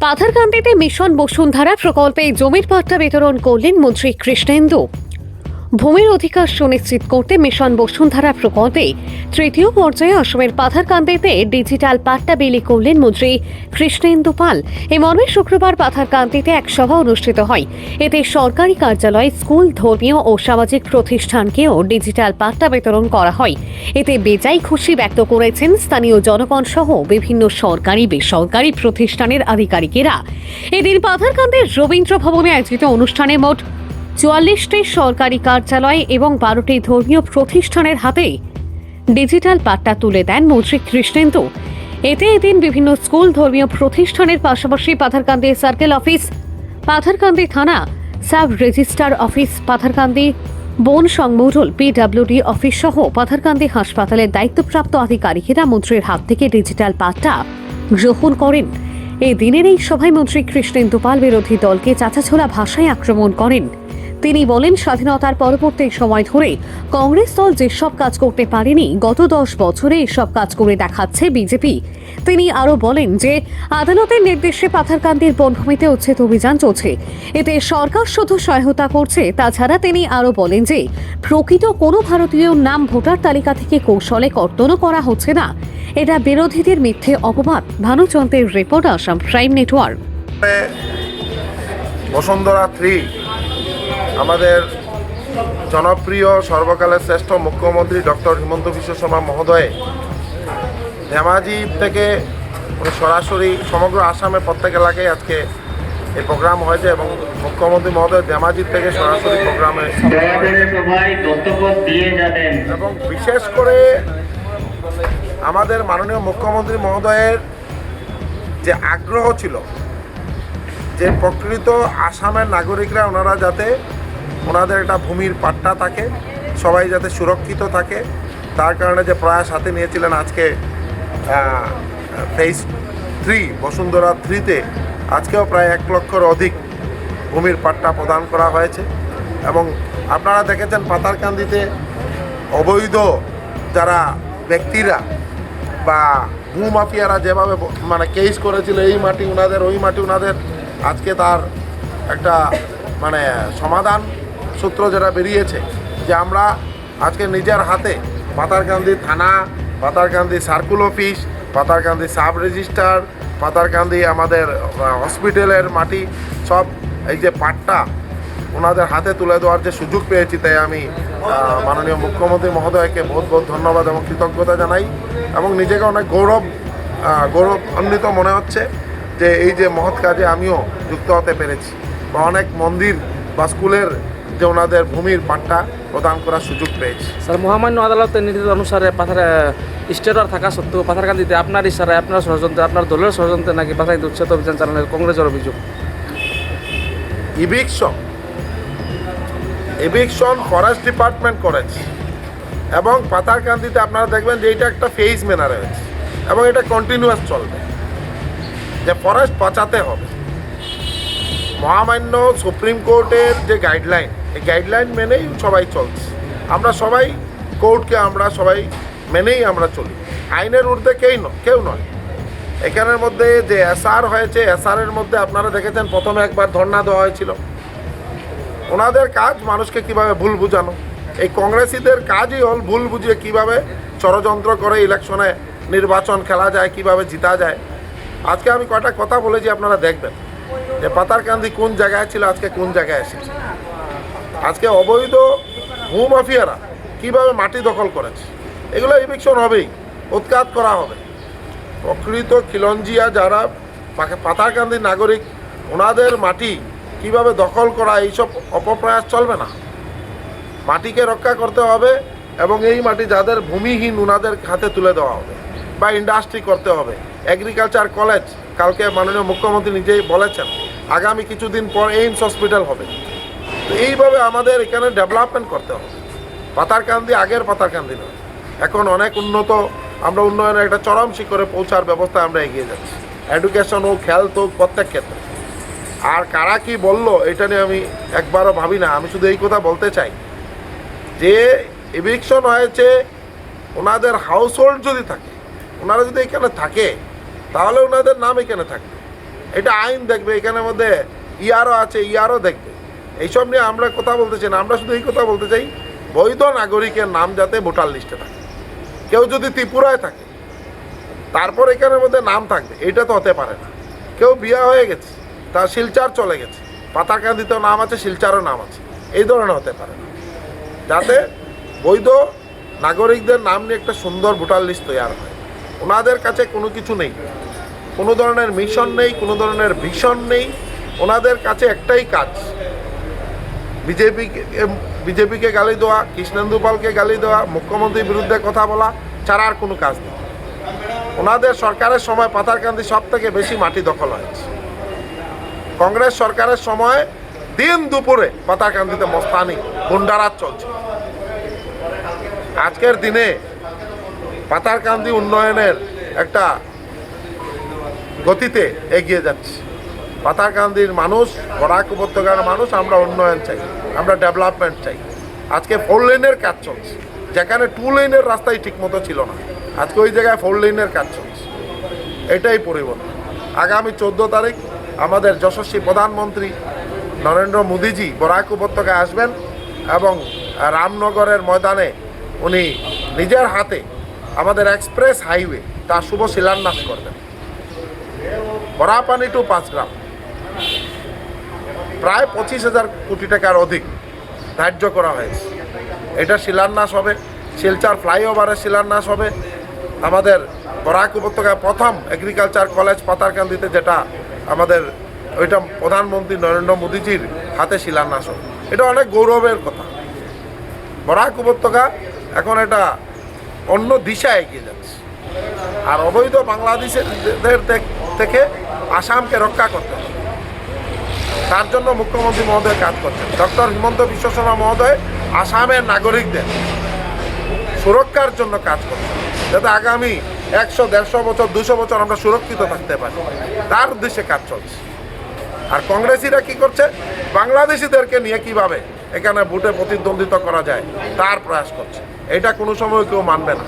পাথারকান্দিতে mission Bashundhara প্রকল্পে জমির পাট্টা বিতরণ করলেন মন্ত্রী কৃষ্ণেন্দু। ভূমির অধিকার সুনিশ্চিত করতে মিশন বসুন্ধরা প্রকল্পে তৃতীয় পর্যায়ে অসমের পাথারকান্দিতে ডিজিটাল পাট্টা বিলি করলেন মন্ত্রী কৃষ্ণেন্দু পাল। এই মর্মে শুক্রবার পাথারকান্দিতে এক সভা অনুষ্ঠিত হয়। এতে সরকারি কার্যালয়, স্কুল, ধর্মীয় ও সামাজিক প্রতিষ্ঠানকেও ডিজিটাল পাট্টা বিতরণ করা হয়। এতে বেজায় খুশি ব্যক্ত করেছেন স্থানীয় জনগণ সহ বিভিন্ন সরকারি বেসরকারি প্রতিষ্ঠানের আধিকারিকেরা। এদিন পাথারকান্দির রবীন্দ্র ভবনে আয়োজিত অনুষ্ঠানে মোট ৪৪টি সরকারি কার্যালয় এবং ১২টি ধর্মীয় প্রতিষ্ঠানের হাতে ডিজিটাল পাট্টা তুলে দেন মন্ত্রী কৃষ্ণেন্দু। এতে এদিন বিভিন্ন স্কুল, ধর্মীয় প্রতিষ্ঠানের পাশাপাশি পাথারকান্দি সার্কেল অফিস, পাথারকান্দি থানা, সাব রেজিস্ট্রার অফিস, পাথারকান্দি বন সংমণ্ডল, পিডব্লিউডি অফিস সহ পাথারকান্দি হাসপাতালের দায়িত্বপ্রাপ্ত আধিকারিকেরা মন্ত্রীর হাত থেকে ডিজিটাল পাট্টা গ্রহণ করেন। এই দিনের এই সভায় মন্ত্রী কৃষ্ণেন্দু পাল বিরোধী দলকে চাঁচাছোলা ভাষায় আক্রমণ করেন। তিনি বলেন, স্বাধীনতার পরবর্তী সময় ধরে কংগ্রেস দল যেসব কাজ করতে পারেনি, গত ১০ বছরে এসব কাজ করে দেখাচ্ছে বিজেপি। তিনি আরও বলেন যে আদালতের নির্দেশে পাথারকান্দির বনভূমিতে উচ্ছেদ অভিযান চলছে, এতে সরকার শুধু সহায়তা করছে। তাছাড়া তিনি আরও বলেন যে প্রকৃত কোনো ভারতীয় নাম ভোটার তালিকা থেকে কৌশলে কর্তন করা হচ্ছে না। এটা বিরোধীদের মিথ্যে অপবাদ। ভানুচন্দ্রের report, Assam prime network. Basundhara 3 আমাদের জনপ্রিয় সর্বকালের শ্রেষ্ঠ মুখ্যমন্ত্রী ডক্টর হিমন্ত বিশ্ব শর্মা মহোদয় ধেমাজি থেকে সরাসরি সমগ্র আসামের প্রত্যেক এলাকায় আজকে এই প্রোগ্রাম হয়েছে এবং মুখ্যমন্ত্রী মহোদয় ধেমাজি থেকে সরাসরি প্রোগ্রামে এবং বিশেষ করে আমাদের মাননীয় মুখ্যমন্ত্রী মহোদয়ের যে আগ্রহ ছিল যে প্রকৃত আসামের নাগরিকরা ওনারা যাতে ওনাদের একটা ভূমির পাট্টা থাকে, সবাই যাতে সুরক্ষিত থাকে, তার কারণে যে প্রয়াস হাতে নিয়েছিলেন। আজকে ফেজ 3 বসুন্ধরা 3-তে আজকেও প্রায় ১ লক্ষর অধিক ভূমির পাট্টা প্রদান করা হয়েছে। এবং আপনারা দেখেছেন পাথারকান্দিতে অবৈধ যারা ব্যক্তিরা বা ভূমাফিয়ারা যেভাবে কেস করেছিল, এই মাটি ওনাদের, ওই মাটি ওনাদের, আজকে তার একটা সমাধান সূত্র যেটা বেরিয়েছে যে আমরা আজকে নিজের হাতে পাথারকান্দি থানা, Patharkandi circle office, Patharkandi sub registrar, Patharkandi আমাদের হসপিটালের মাটি সব এই যে পাট্টা ওনাদের হাতে তুলে দেওয়ার যে সুযোগ পেয়েছি, তাই আমি মাননীয় মুখ্যমন্ত্রী মহোদয়কে বহুত বহুত ধন্যবাদ এবং কৃতজ্ঞতা জানাই এবং নিজেকে অনেক গৌরবান্বিত মনে হচ্ছে যে এই যে মহৎ কাজে আমিও যুক্ত হতে পেরেছি বা অনেক মন্দির বা স্কুলের যে ওনাদের ভূমির পাট্টা প্রদান করার সুযোগ পেয়েছি। স্যার, মহামান্য আদালতের নির্দেশ অনুসারে স্টেটার থাকা সত্ত্বেও পাথারকান্দিতে আপনার ইশারায়, আপনার ষড়যন্ত্রে, আপনার দলের ষড়যন্ত্রে নাকি পাথারকান্দি উচ্ছেদ অভিযান চালানোর কংগ্রেসের অভিযোগ। ইভিকশন ফরেস্ট ডিপার্টমেন্ট করেছে এবং পাথারকান্দিতে আপনারা দেখবেন যে এটা একটা ফেজ মেনা রয়েছে এবং এটা কন্টিনিউয়াস চলবে, যে ফরেস্ট বাঁচাতে হবে। মহামান্য সুপ্রিম কোর্টের যে গাইডলাইন, এই গাইডলাইন মেনেই সবাই চলছে। আমরা সবাই কোর্টকে আমরা সবাই মেনেই আমরা চলি, আইনের ঊর্ধ্বে কেউ নয়। এখানের মধ্যে যে এসআর হয়েছে, এসআরের মধ্যে আপনারা দেখেছেন প্রথমে একবার ধর্ণা দেওয়া হয়েছিল। ওনাদের কাজ মানুষকে কিভাবে ভুল বুঝানো, এই কংগ্রেসীদের কাজই হল ভুল বুঝিয়ে কিভাবে ষড়যন্ত্র করে ইলেকশনে নির্বাচন খেলা যায়, কিভাবে জিতা যায়। আজকে আমি কয়টা কথা বলেছি, আপনারা দেখবেন যে পাথারকান্দি কোন জায়গায় ছিল, আজকে কোন জায়গায় এসেছে। আজকে অবৈধ ভূমাফিয়ারা কিভাবে মাটি দখল করেছে, এগুলো ইভিকশন হবেই, উৎখাত করা হবে। প্রকৃত খিলঞ্জিয়া যারা পাথারকান্দির নাগরিক, ওনাদের মাটি কিভাবে দখল করা, এইসব অপপ্রয়াস চলবে না। মাটিকে রক্ষা করতে হবে এবং এই মাটি যাদের ভূমিহীন ওনাদের হাতে তুলে দেওয়া হবে বা ইন্ডাস্ট্রি করতে হবে। এগ্রিকালচার কলেজ, কালকে মাননীয় মুখ্যমন্ত্রী নিজেই বলেছেন আগামী কিছুদিন পর এইমস হসপিটাল হবে। তো এইভাবে আমাদের এখানে ডেভেলপমেন্ট করতে হবে। পাথারকান্দি আগের পাথারকান্দি নয়, এখন অনেক উন্নত, আমরা উন্নয়নের একটা চরম শিখরে পৌঁছার ব্যবস্থা আমরা এগিয়ে যাচ্ছি। এডুকেশন হোক, হেলথ হোক, প্রত্যেক ক্ষেত্রে। আর কারা কি বললো এটা নিয়ে আমি একবারও ভাবি না। আমি শুধু এই কথা বলতে চাই যে ইভিকশন হয়েছে, ওনাদের হাউস হোল্ড যদি থাকে, ওনারা যদি এখানে থাকে, তাহলে ওনাদের নাম এখানে থাকবে। এটা আইন দেখবে, এখানের মধ্যে ইয়ারও আছে, ইয়ারও দেখবে। এইসব নিয়ে আমরা কথা বলতেছি না, আমরা শুধু এই কথা বলতে চাই বৈধ নাগরিকের নাম যাতে ভোটার লিস্টে থাকে। কেউ যদি ত্রিপুরায় থাকে তারপর এখানের মধ্যে নাম থাকবে, এটা তো হতে পারে না। কেউ বিয়ে হয়ে গেছে, তার শিলচার চলে গেছে, পাতারকান্দিতেও নাম আছে, শিলচারও নাম আছে, এই ধরনের হতে পারে না। যাতে বৈধ নাগরিকদের নাম নিয়ে একটা সুন্দর ভোটার লিস্ট তৈরি হয়। ওনাদের কাছে কোনো কিছু নেই, কোনো ধরনের মিশন নেই, কোনো ধরনের ভিশন নেই। ওনাদের কাছে একটাই কাজ, বিজেপিকে গালি দেওয়া, কৃষ্ণেন্দু পালকে গালি দেওয়া, মুখ্যমন্ত্রীর বিরুদ্ধে কথা বলা ছাড়া আর কোনো কাজ নেই। ওনাদের সরকারের সময় পাতারকান্দি সব থেকে বেশি মাটি দখল হয়েছে। কংগ্রেস সরকারের সময় দিন দুপুরে পাতারকান্দিতে মস্তানি গুন্ডারাজ চলছে। আজকের দিনে পাতারকান্দি উন্নয়নের একটা গতিতে এগিয়ে যাচ্ছে। পাতারকান্দির মানুষ, বরাক উপত্যকার মানুষ, আমরা উন্নয়ন চাই, আমরা ডেভেলপমেন্ট চাই। আজকে 4 লেনের কাজ চলছে, যেখানে 2 লেনের রাস্তাই ঠিকমতো ছিল না, আজকে ওই জায়গায় 4 লেনের কাজ চলছে। এটাই পরিবর্তন। আগামী 14 তারিখ আমাদের যশস্বী প্রধানমন্ত্রী নরেন্দ্র মোদীজি বরাক উপত্যকায় আসবেন এবং রামনগরের ময়দানে উনি নিজের হাতে আমাদের এক্সপ্রেস হাইওয়ে তার শুভ শিলান্যাস করবেন। বরাপানি টু 5 গ্রাম প্রায় 25,000 কোটি টাকার অধিক ধার্য করা হয়েছে। এটা শিলান্যাস হবে। শিলচর ফ্লাইওভারের শিলান্যাস হবে। আমাদের বরাক উপত্যকায় প্রথম এগ্রিকালচার কলেজ পাতারকান্দিতে, যেটা আমাদের ওইটা প্রধানমন্ত্রী নরেন্দ্র মোদীজির হাতে শিলান্যাস হবে। এটা অনেক গৌরবের কথা। বরাক উপত্যকা এখন এটা অন্য দিশায় এগিয়ে যাচ্ছে। আর অবৈধ বাংলাদেশের থেকে আসামকে রক্ষা করতে হবে, তার জন্য মুখ্যমন্ত্রী মহোদয় কাজ করছেন। ডক্টর হিমন্ত বিশ্ব শর্মা মহোদয় আসামের নাগরিকদের সুরক্ষার জন্য কাজ করছেন, যাতে আগামী 100, 150 বছর, 200 বছর আমরা সুরক্ষিত থাকতে পারি, তার উদ্দেশ্যে কাজ চলছে। আর কংগ্রেসিরা কি করছে? বাংলাদেশিদেরকে নিয়ে কিভাবে এখানে ভোটে প্রতিদ্বন্দ্বিতা করা যায় তার প্রয়াস করছে। এটা কোনো সময় কেউ মানবে না।